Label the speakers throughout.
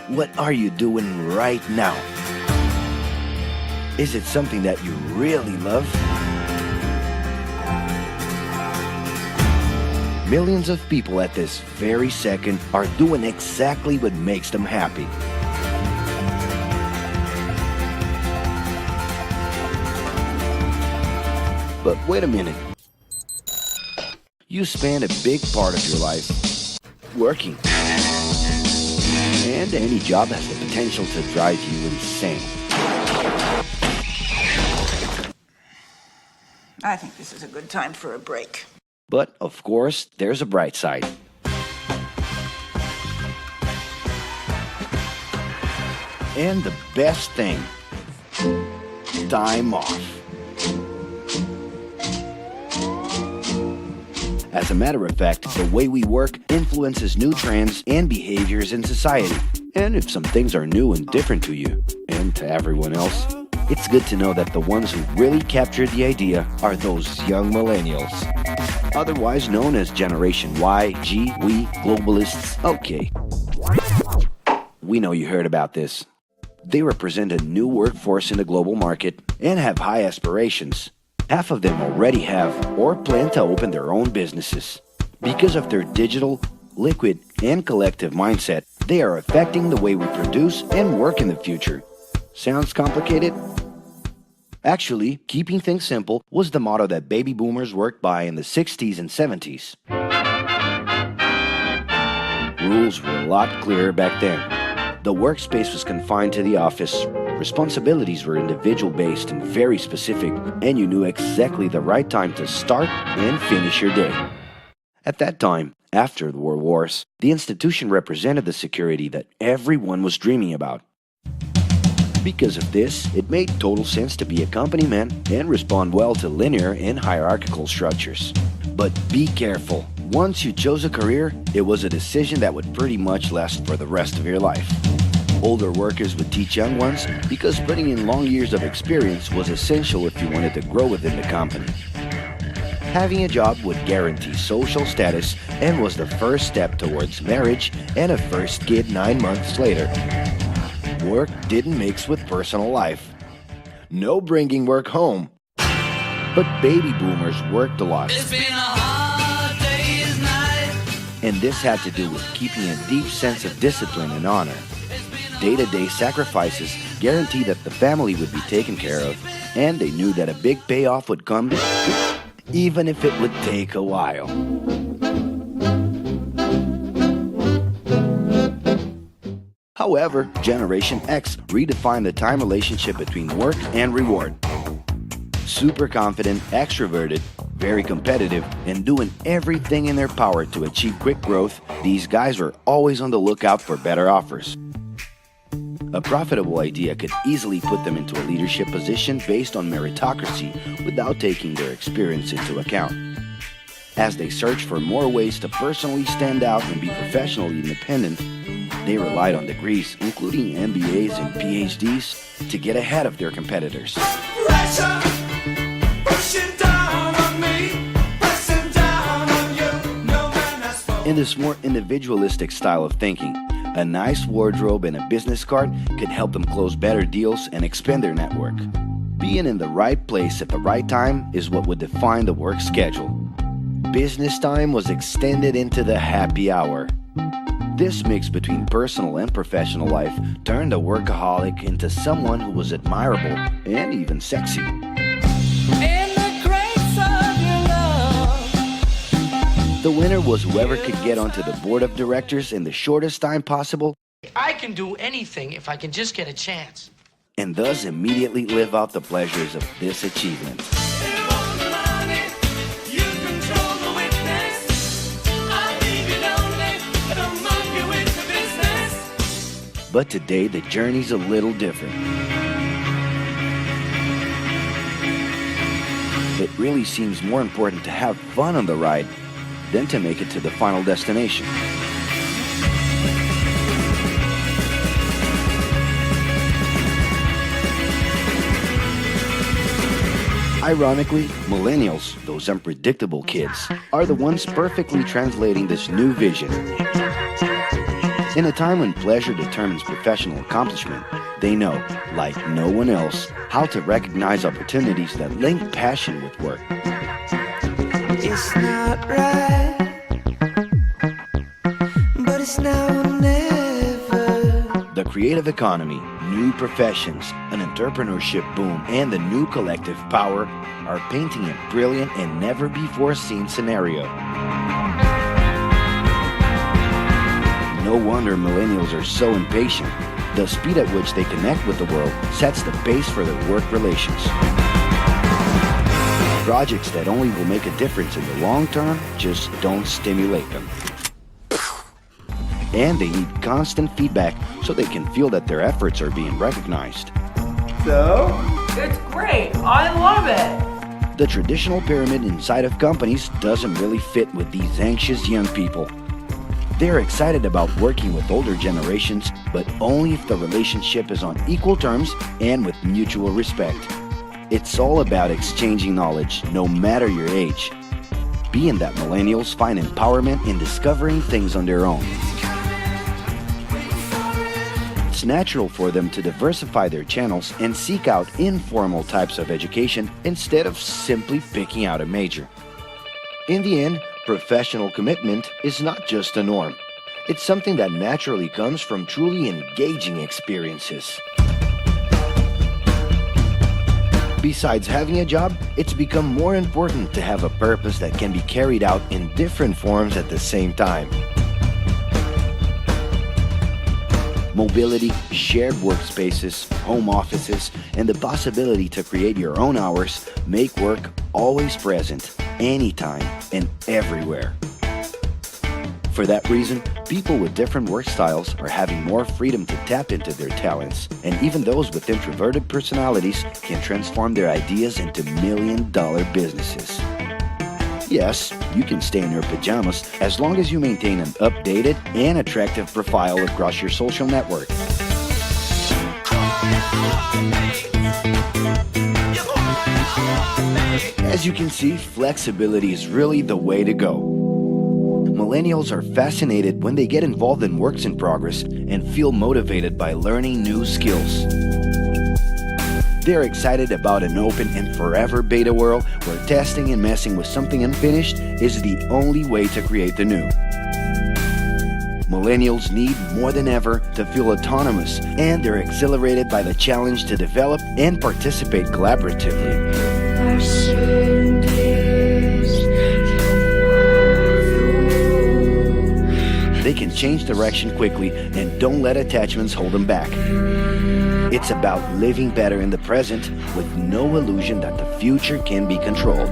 Speaker 1: What are you doing right now? Is it something that you really love? Millions of people at this very second are doing exactly what makes them happy. But wait a minute. You spend a big part of your life working. And any job has the potential to drive you insane.
Speaker 2: I think this is a good time for a break.
Speaker 1: But, of course, there's a bright side. And the best thing, time off. As a matter of fact, the way we work influences new trends and behaviors in society. And if some things are new and different to you, and to everyone else, it's good to know that the ones who really captured the idea are those young millennials. Otherwise known as Generation Y, G, we, globalists. Okay. We know you heard about this. They represent a new workforce in the global market and have high aspirations. Half of them already have or plan to open their own businesses. Because of their digital, liquid, and collective mindset, they are affecting the way we produce and work in the future. Sounds complicated? Actually, keeping things simple was the motto that baby boomers worked by in the 60s and 70s. Rules were a lot clearer back then. The workspace was confined to the office. Responsibilities were individual-based and very specific, and you knew exactly the right time to start and finish your day. At that time, after the World Wars, the institution represented the security that everyone was dreaming about. Because of this, it made total sense to be a company man and respond well to linear and hierarchical structures. But be careful. Once you chose a career, it was a decision that would pretty much last for the rest of your life. Older workers would teach young ones because putting in long years of experience was essential if you wanted to grow within the company. Having a job would guarantee social status and was the first step towards marriage and a first kid 9 months later. Work didn't mix with personal life. No bringing work home. But baby boomers worked a lot.
Speaker 3: It's been a hard day's night.
Speaker 1: And this had to do with keeping a deep sense of discipline and honor. Day-to-day sacrifices guaranteed that the family would be taken care of, and they knew that a big payoff would come, even if it would take a while. However, Generation X redefined the time relationship between work and reward. Super confident, extroverted, very competitive, and doing everything in their power to achieve quick growth, these guys were always on the lookout for better offers. A profitable idea could easily put them into a leadership position based on meritocracy without taking their experience into account. As they searched for more ways to personally stand out and be professionally independent, they relied on degrees, including MBAs and PhDs, to get ahead of their competitors.
Speaker 3: Pressure, pushing down on me, pressing down on you. No man has spoken.
Speaker 1: In this more individualistic style of thinking, a nice wardrobe and a business card could help them close better deals and expand their network. Being in the right place at the right time is what would define the work schedule. Business time was extended into the happy hour. This mix between personal and professional life turned a workaholic into someone who was admirable and even sexy.
Speaker 3: In the grace of your love.
Speaker 1: The winner was whoever could get onto the board of directors in the shortest time possible
Speaker 4: I can do anything if I can just get a chance.
Speaker 1: and thus immediately live out the pleasures of this achievement.
Speaker 3: You want the money, you control the witness. I leave you lonely, don't monkey with the business.
Speaker 1: But today, the journey's a little different. It really seems more important to have fun on the ride than to make it to the final destination. Ironically, millennials, those unpredictable kids, are the ones perfectly translating this new vision. In a time when pleasure determines professional accomplishment, they know, like no one else, how to recognize opportunities that link passion with work.
Speaker 3: It's not right, but it's now or never.
Speaker 1: The creative economy, new professions, an entrepreneurship boom, and the new collective power are painting a brilliant and never-before-seen scenario. No wonder millennials are so impatient. The speed at which they connect with the world sets the pace for their work relations. Projects that only will make a difference in the long term just don't stimulate them. And they need constant feedback so they can feel that their efforts are being recognized.
Speaker 5: So?
Speaker 6: It's great. I love it.
Speaker 1: The traditional pyramid inside of companies doesn't really fit with these anxious young people. They're excited about working with older generations, but only if the relationship is on equal terms and with mutual respect. It's all about exchanging knowledge, no matter your age. Being that millennials find empowerment in discovering things on their own. It's natural for them to diversify their channels and seek out informal types of education instead of simply picking out a major. In the end, professional commitment is not just a norm. It's something that naturally comes from truly engaging experiences. Besides having a job, it's become more important to have a purpose that can be carried out in different forms at the same time. Mobility, shared workspaces, home offices, and the possibility to create your own hours make work always present, anytime and everywhere. For that reason, people with different work styles are having more freedom to tap into their talents, and even those with introverted personalities can transform their ideas into million-dollar businesses. Yes, you can stay in your pajamas as long as you maintain an updated and attractive profile across your social network. As you can see, flexibility is really the way to go. Millennials are fascinated when they get involved in works in progress and feel motivated by learning new skills. They're excited about an open and forever beta world where testing and messing with something unfinished is the only way to create the new. Millennials need more than ever to feel autonomous, and they're exhilarated by the challenge to develop and participate collaboratively. They can change direction quickly and don't let attachments hold them back. It's about living better in the present with no illusion that the future can be controlled.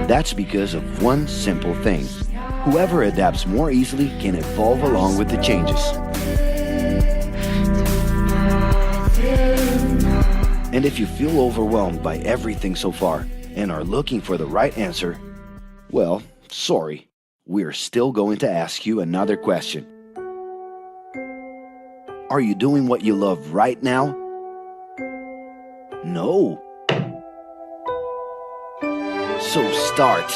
Speaker 1: That's because of one simple thing. Whoever adapts more easily can evolve along with the changes. And if you feel overwhelmed by everything so far and are looking for the right answer, well, sorry. We're still going to ask you another question. Are you doing what you love right now? No. So start.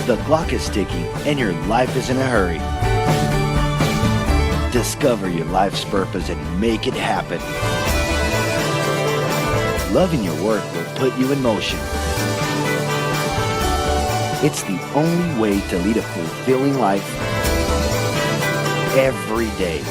Speaker 1: The clock is ticking and your life is in a hurry. Discover your life's purpose and make it happen. Loving your work will put you in motion. It's the only way to lead a fulfilling life every day.